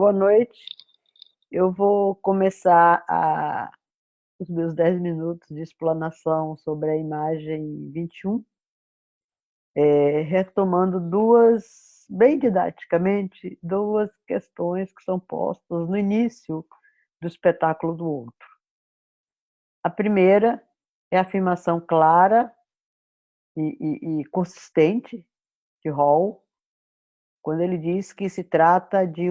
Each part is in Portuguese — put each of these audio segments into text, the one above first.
Boa noite. Eu vou começar os meus 10 minutos de explanação sobre a imagem 21, retomando bem didaticamente, duas questões que são postas no início do espetáculo do outro. A primeira é a afirmação clara e consistente de Hall, quando ele diz que se trata de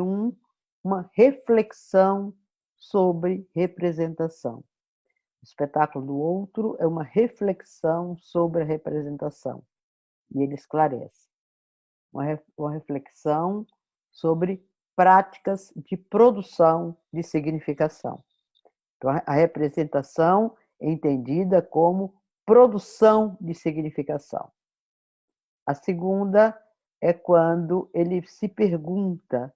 uma reflexão sobre representação. O espetáculo do outro é uma reflexão sobre a representação. E ele esclarece. Uma reflexão sobre práticas de produção de significação. Então, a representação é entendida como produção de significação. A segunda é quando ele se pergunta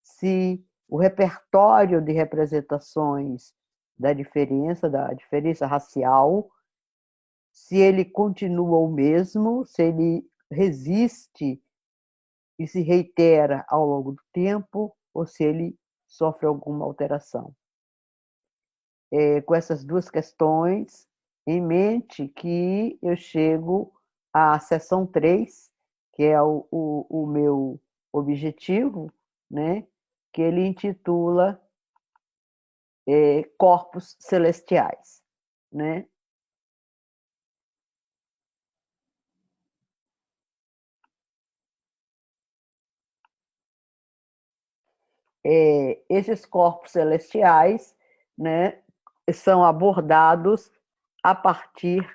se o repertório de representações da diferença racial, se ele continua o mesmo, se ele resiste e se reitera ao longo do tempo, ou se ele sofre alguma alteração. Com essas duas questões em mente que eu chego à seção 3, que é o meu objetivo, né? Que ele intitula Corpos Celestiais, né? Esses corpos celestiais, né, são abordados a partir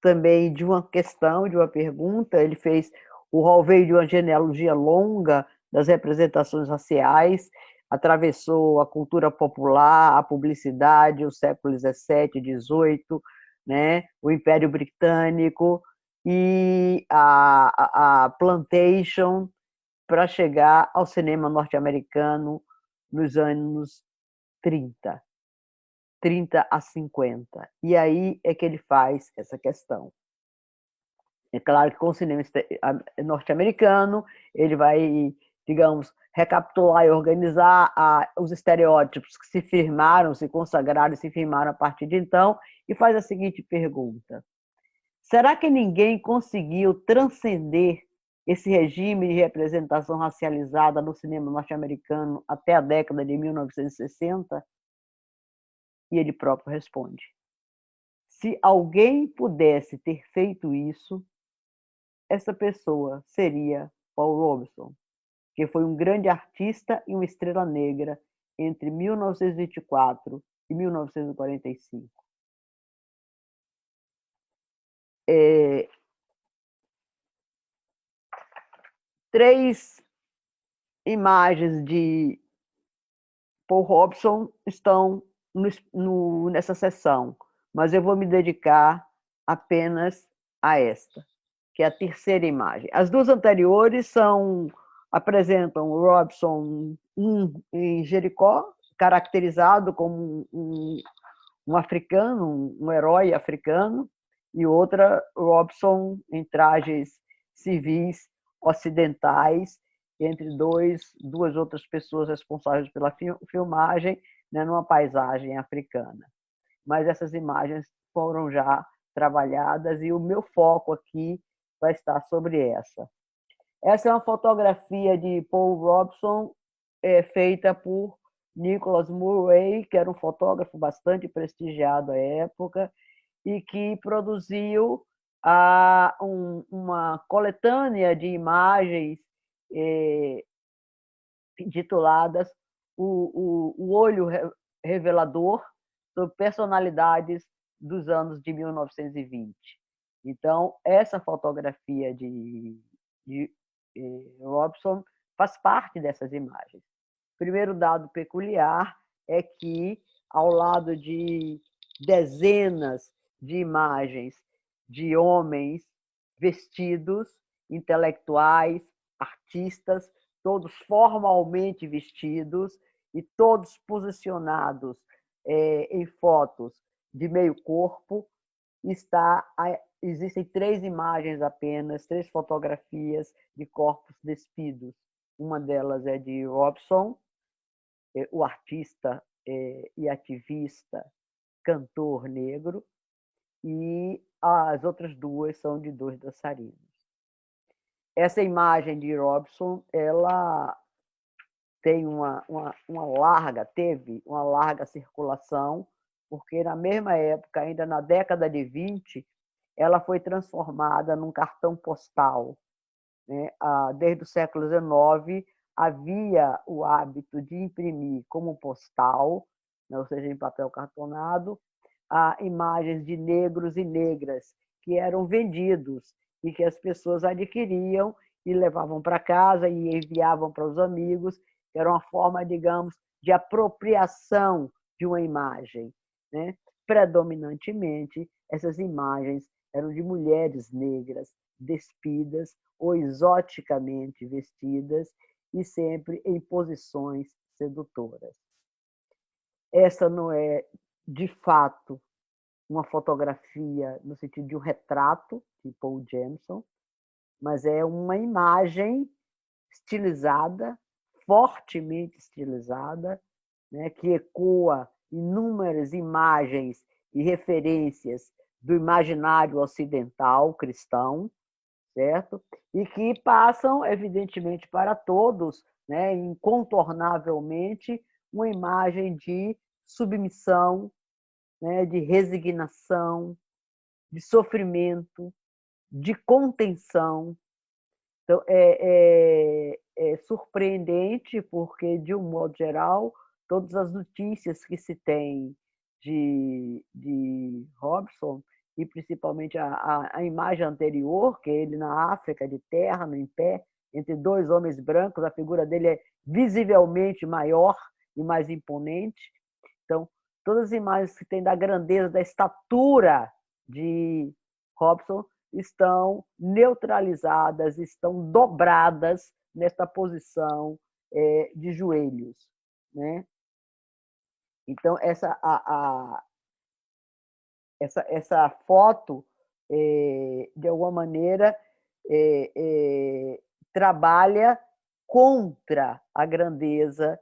também de uma questão, de uma pergunta. Ele fez o Hall veio de uma genealogia longa das representações raciais, atravessou a cultura popular, a publicidade, o século XVII, XVIII, né, o Império Britânico e a plantation, para chegar ao cinema norte-americano nos anos 30 a 50. E aí é que ele faz essa questão. É claro que com o cinema norte-americano, ele vai, digamos, recapitular e organizar os estereótipos que se firmaram, se consagraram e se firmaram a partir de então, e faz a seguinte pergunta: será que ninguém conseguiu transcender esse regime de representação racializada no cinema norte-americano até a década de 1960? E ele próprio responde: se alguém pudesse ter feito isso, essa pessoa seria Paul Robeson, que foi um grande artista e uma estrela negra entre 1924 e 1945. Três imagens de Paul Robeson estão nessa sessão, mas eu vou me dedicar apenas a esta, que é a terceira imagem. As duas anteriores apresentam o Robeson em Jericó, caracterizado como um africano, um herói africano, e outra, Robeson em trajes civis ocidentais, entre duas outras pessoas responsáveis pela filmagem, né, numa paisagem africana. Mas essas imagens foram já trabalhadas e o meu foco aqui vai estar sobre essa. Essa é uma fotografia de Paul Robeson, feita por Nicholas Murray, que era um fotógrafo bastante prestigiado à época e que produziu uma coletânea de imagens intituladas o Olho Revelador, sobre personalidades dos anos de 1920. Então, essa fotografia de Robson faz parte dessas imagens. O primeiro dado peculiar é que, ao lado de dezenas de imagens de homens vestidos, intelectuais, artistas, todos formalmente vestidos e todos posicionados em fotos de meio corpo, existem três imagens apenas, três fotografias de corpos despidos. Uma delas é de Robson, o artista e ativista, cantor negro, e as outras duas são de dois dançarinos. Essa imagem de Robson, ela tem teve uma larga circulação, porque na mesma época, ainda na década de 20, ela foi transformada num cartão postal, né? Desde o século XIX, havia o hábito de imprimir como postal, né? Ou seja, em papel cartonado, imagens de negros e negras que eram vendidos e que as pessoas adquiriam e levavam para casa e enviavam para os amigos. Era uma forma, digamos, de apropriação de uma imagem, né? Predominantemente, essas imagens eram de mulheres negras, despidas ou exoticamente vestidas e sempre em posições sedutoras. Essa não é, de fato, uma fotografia no sentido de um retrato, de Paul Jameson, mas é uma imagem estilizada, fortemente estilizada, né, que ecoa inúmeras imagens e referências do imaginário ocidental cristão, certo? E que passam, evidentemente, para todos, né, incontornavelmente, uma imagem de submissão, né, de resignação, de sofrimento, de contenção. Então, é surpreendente, porque, de um modo geral, todas as notícias que se tem de Robson, e principalmente a imagem anterior, que é ele na África, de terno, em pé, entre dois homens brancos, a figura dele é visivelmente maior e mais imponente. Então, todas as imagens que tem da grandeza, da estatura de Robson estão neutralizadas, estão dobradas nesta posição de joelhos, né? Então, essa foto, de alguma maneira, trabalha contra a grandeza,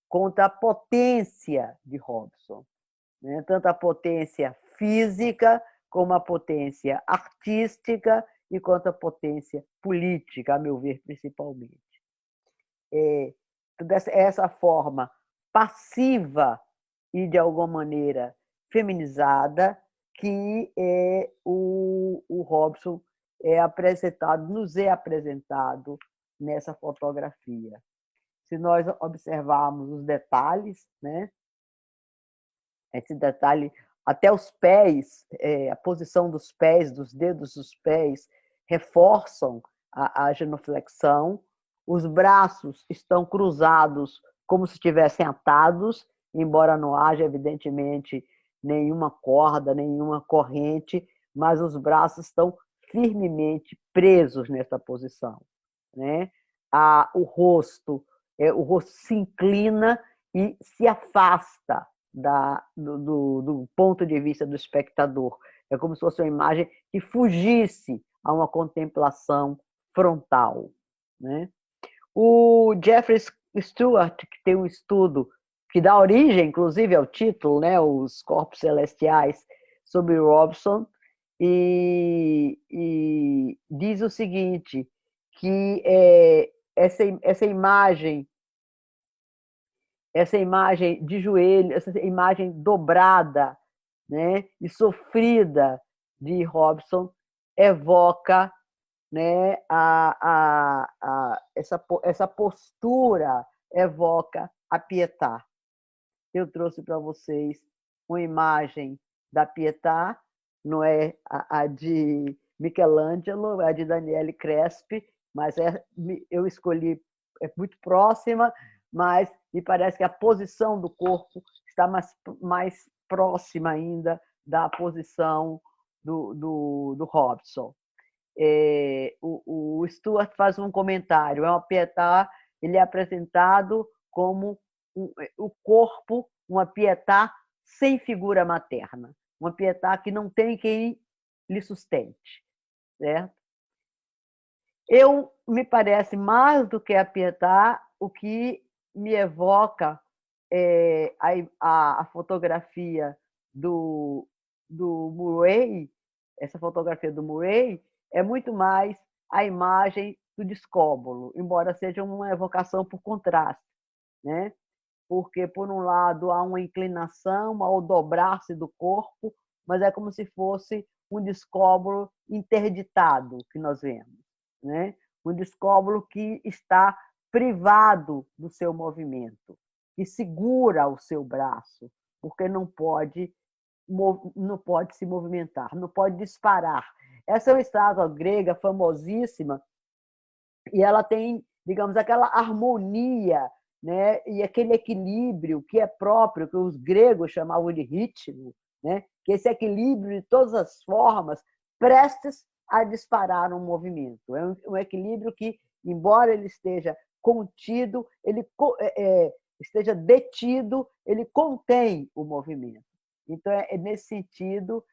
contra a potência de Robson, né? Tanto a potência física como a potência artística e quanto a potência política, a meu ver, principalmente. Essa forma passiva e, de alguma maneira, feminizada, que o Robson nos é apresentado nessa fotografia. Se nós observarmos os detalhes, né? Esse detalhe, até os pés, a posição dos pés, dos dedos dos pés, reforçam a genuflexão. Os braços estão cruzados como se estivessem atados, embora não haja, evidentemente, nenhuma corda, nenhuma corrente, mas os braços estão firmemente presos nessa posição, né? O rosto se inclina e se afasta do ponto de vista do espectador. É como se fosse uma imagem que fugisse a uma contemplação frontal, né? O Jeffrey Stewart, que tem um estudo que dá origem, inclusive, ao título, né, Os Corpos Celestiais, sobre Robson, e diz o seguinte, que essa imagem de joelho, essa imagem dobrada, né, e sofrida de Robson evoca, né, essa postura evoca a Pietà. Eu trouxe para vocês uma imagem da Pietà, não é a de Michelangelo, é a de Daniele Crespi, mas eu escolhi, é muito próxima, mas me parece que a posição do corpo está mais próxima ainda da posição do Robson. O Stuart faz um comentário, uma Pietà, ele é apresentado como o corpo, uma Pietà sem figura materna, uma Pietà que não tem quem lhe sustente, certo? Me parece mais do que a Pietà, o que me evoca a fotografia do, do Murray, essa fotografia do Murray, é muito mais a imagem do discóbolo, embora seja uma evocação por contraste, né? Porque, por um lado, há uma inclinação ao dobrar-se do corpo, mas é como se fosse um discóbolo interditado que nós vemos, né? Um discóbolo que está privado do seu movimento, que segura o seu braço, porque não pode se movimentar, não pode disparar. Essa é uma estátua grega famosíssima e ela tem, digamos, aquela harmonia, né, e aquele equilíbrio que é próprio, que os gregos chamavam de ritmo, né, que esse equilíbrio de todas as formas prestes a disparar um movimento. É um equilíbrio que, embora ele esteja contido, ele esteja detido, ele contém o movimento. Então, nesse sentido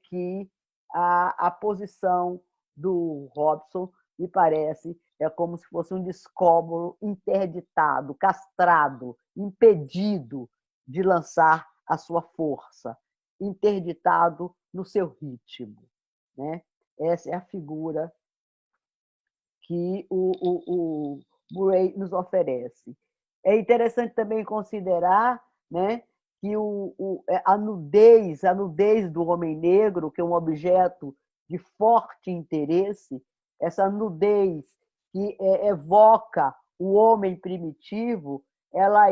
que a posição do Robson me parece é como se fosse um discóbolo interditado, castrado, impedido de lançar a sua força, interditado no seu ritmo, né? Essa é a figura que o Murray nos oferece. É interessante também considerar, né, que a nudez do homem negro, que é um objeto de forte interesse, essa nudez que evoca o homem primitivo, ela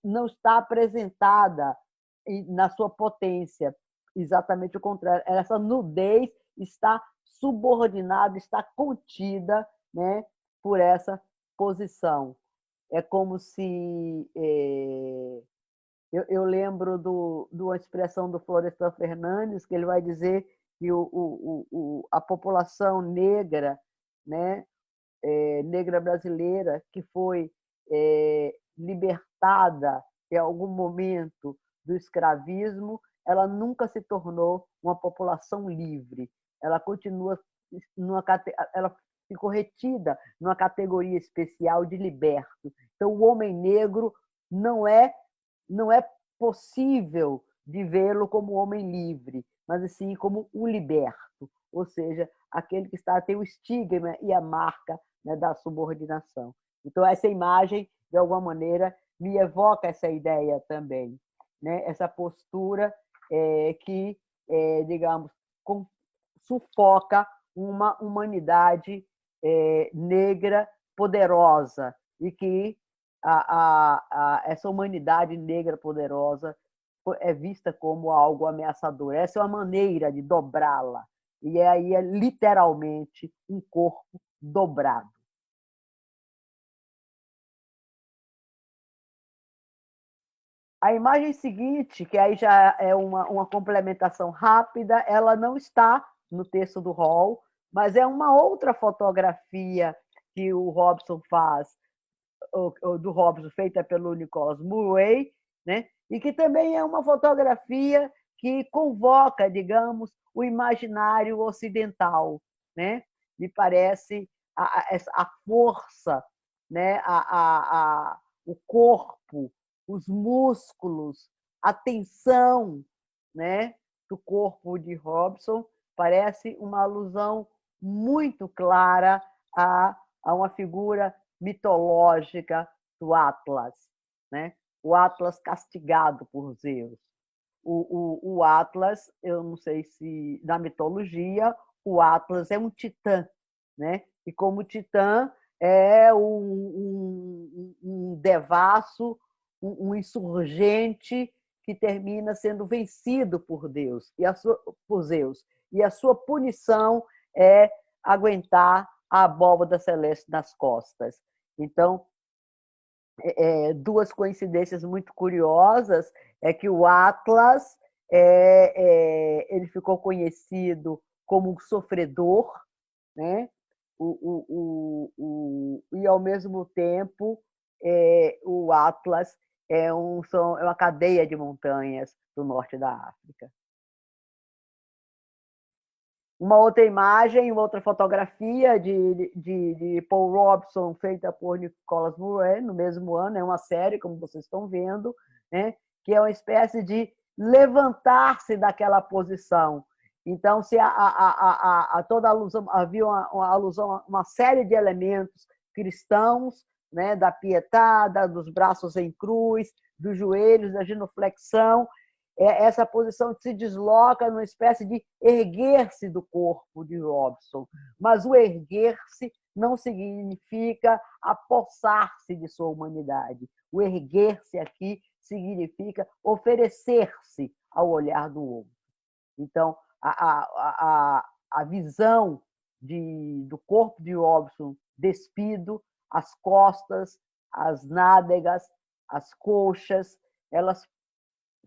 não está apresentada na sua potência, exatamente o contrário. Essa nudez está subordinada, está contida, né, por essa posição. É como se eu lembro de uma expressão do Florestan Fernandes, que ele vai dizer que a população negra, né, negra brasileira, que foi libertada em algum momento do escravismo, ela nunca se tornou uma população livre. Ela continua ela ficou retida numa categoria especial de liberto. Então, o homem negro não é possível de vê-lo como homem livre, mas sim como um liberto, ou seja, aquele que tem o estigma e a marca, né, da subordinação. Então, essa imagem, de alguma maneira, me evoca essa ideia também, né? Essa postura que, digamos, sufoca uma humanidade negra poderosa e que essa humanidade negra poderosa é vista como algo ameaçador. Essa é uma maneira de dobrá-la. E aí é literalmente um corpo dobrado. A imagem seguinte, que aí já é uma complementação rápida, ela não está no texto do Hall, mas é uma outra fotografia que o Robson faz, do Robson, feita pelo Nicholas Murray, né? E que também é uma fotografia que convoca, digamos, o imaginário ocidental, né? Me parece a força, né? O corpo, os músculos, a tensão, né, do corpo de Robson parece uma alusão muito clara a uma figura mitológica do Atlas, né? O Atlas castigado por Zeus. O Atlas, eu não sei se na mitologia, o Atlas é um titã, né? E como titã é um devasso, um insurgente que termina sendo vencido por Deus por Zeus. E a sua punição é aguentar a abóbada celeste nas costas. Então, duas coincidências muito curiosas é que o Atlas ele ficou conhecido como um sofredor, né? E ao mesmo tempo o Atlas é uma cadeia de montanhas do norte da África. Uma outra imagem, uma outra fotografia de Paul Robeson, feita por Nicholas Murray, no mesmo ano, é uma série, como vocês estão vendo, né? Que é uma espécie de levantar-se daquela posição. Então, se toda alusão, havia uma alusão a uma série de elementos cristãos, né? Da pietada, dos braços em cruz, dos joelhos, da genuflexão, essa posição se desloca numa espécie de erguer-se do corpo de Robeson. Mas o erguer-se não significa apossar-se de sua humanidade. O erguer-se aqui significa oferecer-se ao olhar do outro. Então, a visão do corpo de Robeson despido, as costas, as nádegas, as coxas, elas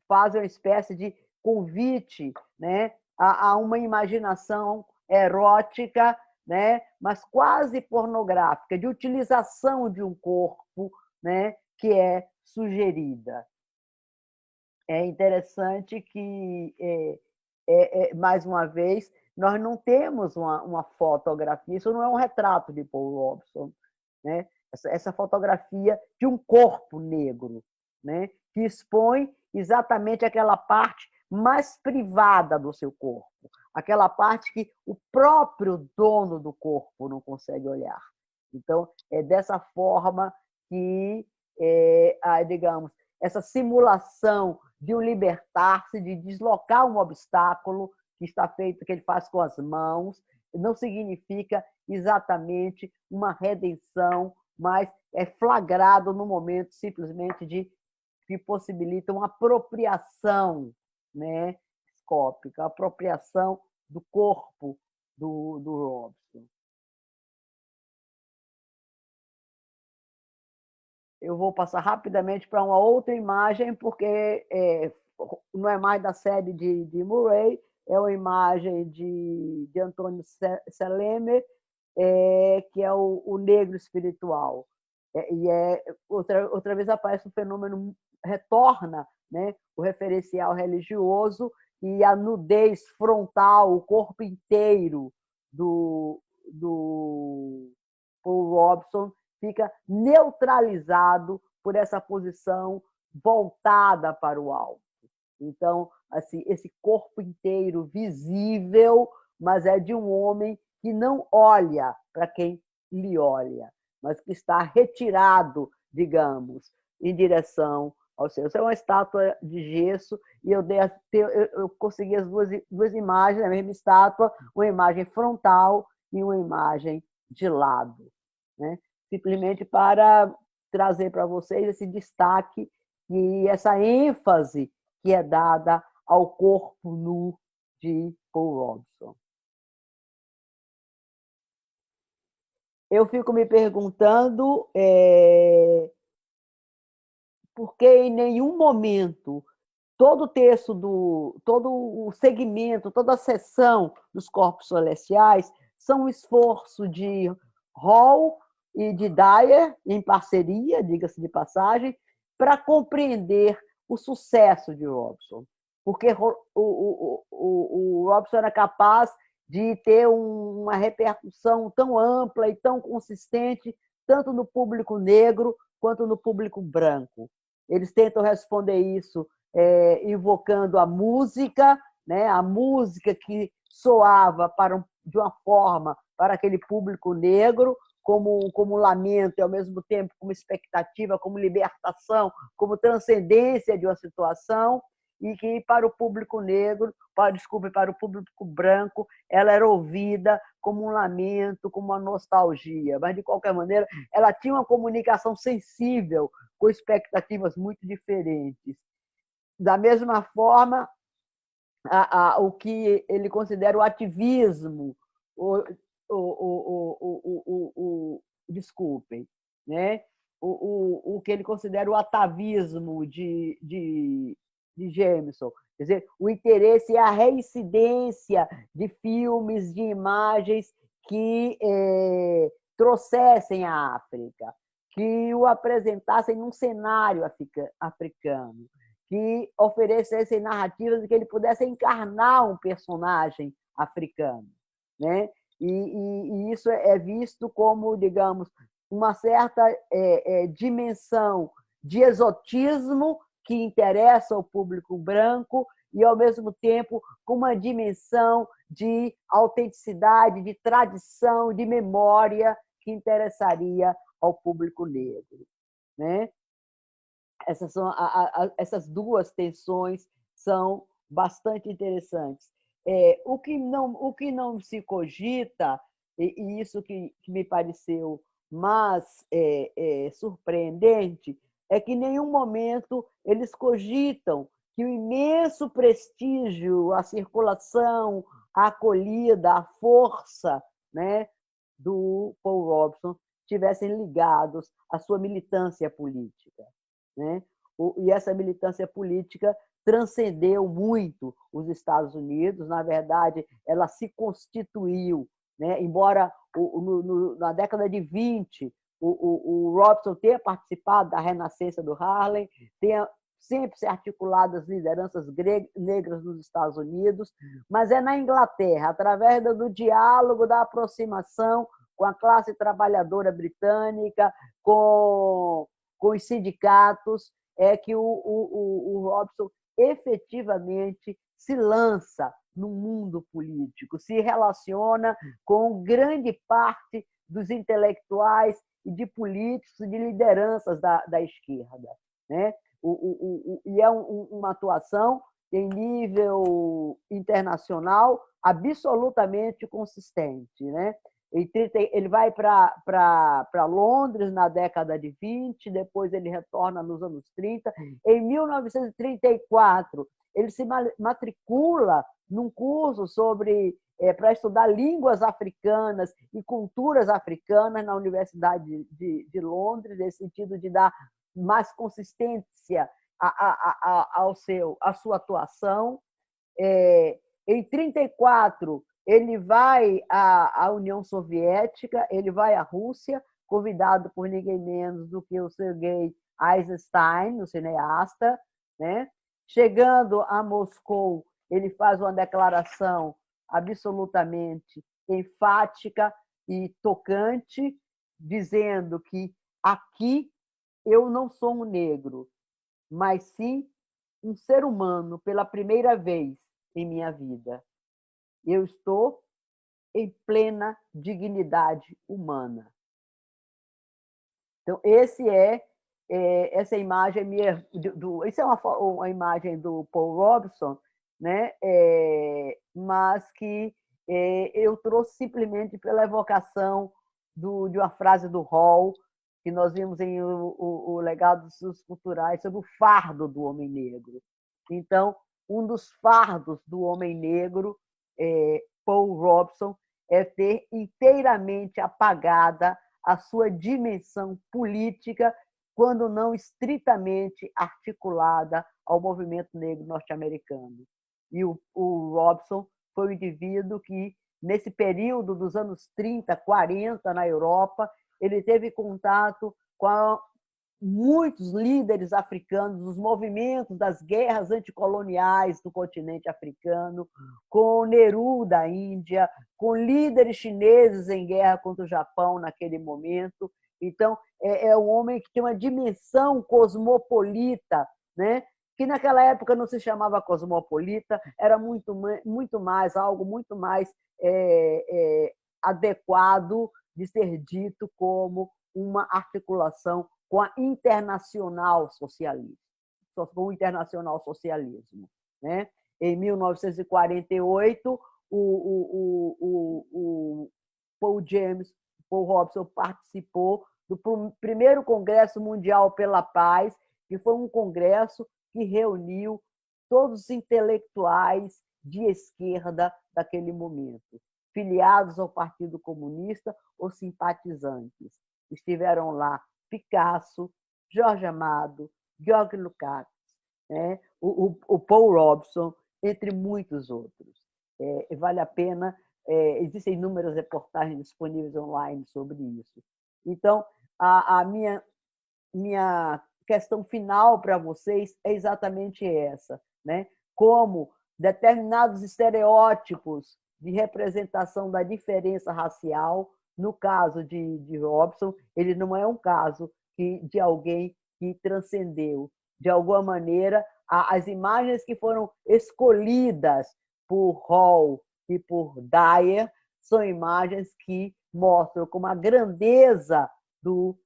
fazem uma espécie de convite, né, a uma imaginação erótica, né, mas quase pornográfica, de utilização de um corpo, né, que é sugerida. É interessante que, mais uma vez, nós não temos uma fotografia, isso não é um retrato de Paul Robeson, né? Essa fotografia de um corpo negro, né? Que expõe exatamente aquela parte mais privada do seu corpo, aquela parte que o próprio dono do corpo não consegue olhar. Então, é dessa forma que, digamos, essa simulação de um libertar-se, de deslocar um obstáculo que está feito, que ele faz com as mãos, não significa exatamente uma redenção, mas é flagrado no momento simplesmente que possibilita uma apropriação, né, escópica, apropriação do corpo do Robeson. Eu vou passar rapidamente para uma outra imagem, porque não é mais da série de Murray, é uma imagem de Antônio Selemer, que é o negro espiritual. Outra vez aparece um fenômeno, retorna, né, o referencial religioso e a nudez frontal, o corpo inteiro do Paul Robeson fica neutralizado por essa posição voltada para o alto. Então, assim, esse corpo inteiro visível, mas é de um homem que não olha para quem lhe olha, mas que está retirado, digamos, em direção ao céu. Isso é uma estátua de gesso e eu consegui as duas imagens, a mesma estátua, uma imagem frontal e uma imagem de lado, né? Simplesmente para trazer para vocês esse destaque e essa ênfase que é dada ao corpo nu de Paul Robeson. Eu fico me perguntando por que em nenhum momento todo o texto, todo o segmento, toda a seção dos corpos celestiais são um esforço de Hall e de Dyer, em parceria, diga-se de passagem, para compreender o sucesso de Robeson. Porque o Robeson era capaz de ter uma repercussão tão ampla e tão consistente, tanto no público negro quanto no público branco. Eles tentam responder isso invocando a música, né? A música que soava de uma forma para aquele público negro, como lamento e, ao mesmo tempo, como expectativa, como libertação, como transcendência de uma situação, e que para o público negro, para o público branco, ela era ouvida como um lamento, como uma nostalgia. Mas, de qualquer maneira, ela tinha uma comunicação sensível, com expectativas muito diferentes. Da mesma forma, o que ele considera o ativismo, desculpem, né? O que ele considera o atavismo de Jameson, quer dizer, o interesse e a reincidência de filmes, de imagens que trouxessem a África, que o apresentassem num cenário africano, que oferecessem narrativas de que ele pudesse encarnar um personagem africano. né? E isso é visto como, digamos, uma certa dimensão de exotismo que interessa ao público branco e, ao mesmo tempo, com uma dimensão de autenticidade, de tradição, de memória que interessaria ao público negro, né? Essas duas tensões são bastante interessantes. O que não se cogita, e isso que me pareceu mais surpreendente, é que em nenhum momento eles cogitam que o imenso prestígio, a circulação, a acolhida, a força, né, do Paul Robeson estivessem ligados à sua militância política, né? E essa militância política transcendeu muito os Estados Unidos. Na verdade, ela se constituiu, né? Embora na década de 20 o Robeson tenha participado da renascença do Harlem, tenha sempre se articulado as lideranças negras nos Estados Unidos, mas é na Inglaterra, através do diálogo, da aproximação com a classe trabalhadora britânica, com os sindicatos, é que o Robeson efetivamente se lança no mundo político, se relaciona com grande parte dos intelectuais e de políticos e de lideranças da esquerda, né? E é uma atuação em nível internacional absolutamente consistente, né? Ele vai para Londres na década de 20, depois ele retorna nos anos 30. Em 1934, ele se matricula num curso para estudar línguas africanas e culturas africanas na Universidade de Londres, nesse sentido de dar mais consistência à sua atuação. Em 34, ele vai à União Soviética, ele vai à Rússia, convidado por ninguém menos do que o Sergei Eisenstein, o cineasta, né? Chegando a Moscou, ele faz uma declaração absolutamente enfática e tocante, dizendo que aqui eu não sou um negro, mas sim um ser humano pela primeira vez em minha vida. Eu estou em plena dignidade humana. Então, essa imagem minha, isso é uma imagem do Paul Robeson, né? Mas que eu trouxe simplesmente pela evocação de uma frase do Hall, que nós vimos em o Legado dos Culturais, sobre o fardo do homem negro. Então, um dos fardos do homem negro, Paul Robeson, é ter inteiramente apagada a sua dimensão política, quando não estritamente articulada ao movimento negro norte-americano. E o Robeson foi um indivíduo que, nesse período dos anos 30, 40, na Europa, ele teve contato com muitos líderes africanos, dos movimentos das guerras anticoloniais do continente africano, com Nehru da Índia, com líderes chineses em guerra contra o Japão naquele momento. Então, é um homem que tem uma dimensão cosmopolita, né? Que naquela época não se chamava cosmopolita, era muito mais, algo muito mais adequado de ser dito como uma articulação com a internacional socialismo, com o internacional socialismo, né? Em 1948, o Paul Robeson participou do primeiro Congresso Mundial pela Paz, que foi um congresso que reuniu todos os intelectuais de esquerda daquele momento, filiados ao Partido Comunista ou simpatizantes. Estiveram lá Picasso, Jorge Amado, George Lukács, né? o Paul Robeson, entre muitos outros. Vale a pena, existem inúmeras reportagens disponíveis online sobre isso. Então, a minha questão final para vocês é exatamente essa, né? Como determinados estereótipos de representação da diferença racial. No caso de Robson, ele não é um caso de alguém que transcendeu. De alguma maneira, as imagens que foram escolhidas por Hall e por Dyer são imagens que mostram como a grandeza do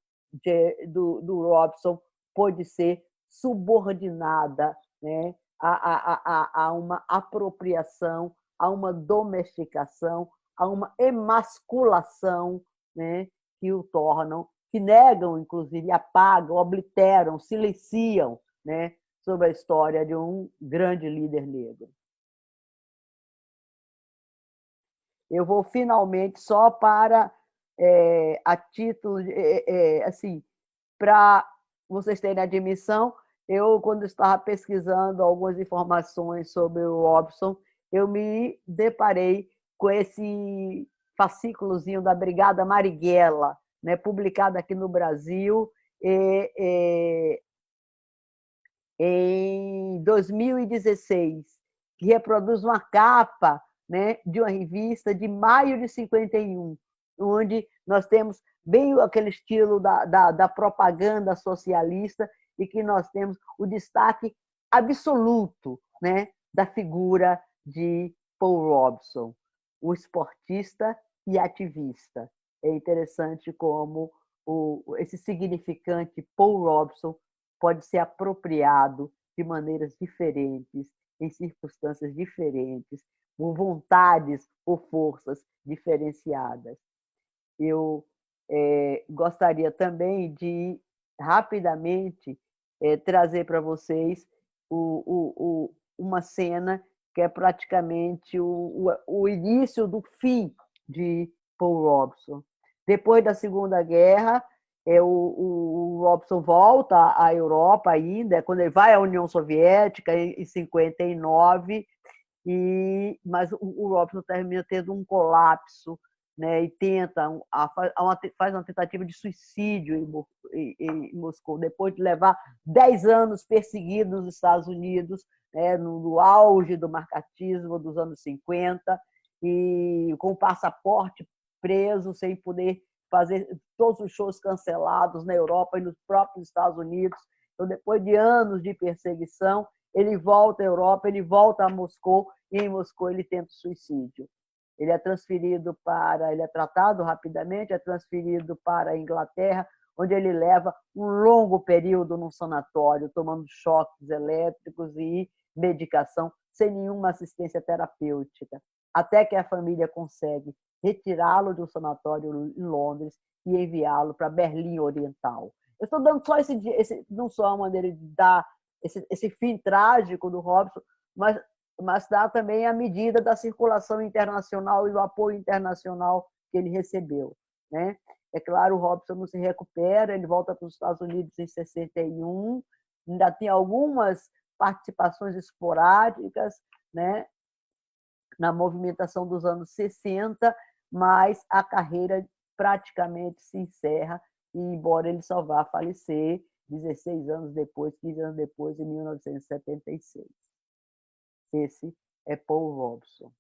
Robson pode ser subordinada, né, a uma apropriação, a uma domesticação, a uma emasculação, né, que o tornam, que negam, inclusive, apagam, obliteram, silenciam, né, sobre a história de um grande líder negro. Eu vou finalmente só para a título assim, para vocês terem admissão, eu, quando estava pesquisando algumas informações sobre o Robson, eu me deparei com esse fascículozinho da Brigada Marighella, né, publicado aqui no Brasil em 2016, que reproduz uma capa, né, de uma revista de maio de 51, onde nós temos bem aquele estilo da propaganda socialista e que nós temos o destaque absoluto, né, da figura de Paul Robson, o esportista e ativista. É interessante como esse significante Paul Robson pode ser apropriado de maneiras diferentes, em circunstâncias diferentes, por vontades ou forças diferenciadas. Eu gostaria também de, rapidamente, trazer para vocês uma cena que é praticamente o início do fim de Paul Robson. Depois da Segunda Guerra, o Robson volta à Europa ainda, quando ele vai à União Soviética, em 59, mas o Robson termina tendo um colapso, né, e faz uma tentativa de suicídio em Moscou, depois de levar 10 anos perseguido nos Estados Unidos, né, no auge do marxismo dos anos 50, e com o passaporte preso, sem poder fazer todos os shows cancelados na Europa e nos próprios Estados Unidos. Então, depois de anos de perseguição, ele volta à Europa, ele volta a Moscou, e em Moscou ele tenta o suicídio. Ele é tratado rapidamente, é transferido para a Inglaterra, onde ele leva um longo período num sanatório, tomando choques elétricos e medicação, sem nenhuma assistência terapêutica, até que a família consegue retirá-lo do sanatório em Londres e enviá-lo para Berlim Oriental. Eu estou dando só não só a maneira de dar esse fim trágico do Robson, mas dá também a medida da circulação internacional e do apoio internacional que ele recebeu, né? É claro, o Robson não se recupera, ele volta para os Estados Unidos em 61, ainda tem algumas participações esporádicas, né, na movimentação dos anos 60, mas a carreira praticamente se encerra, e embora ele só vá falecer 16 anos depois, 15 anos depois, em 1976. Esse é Paul Robson.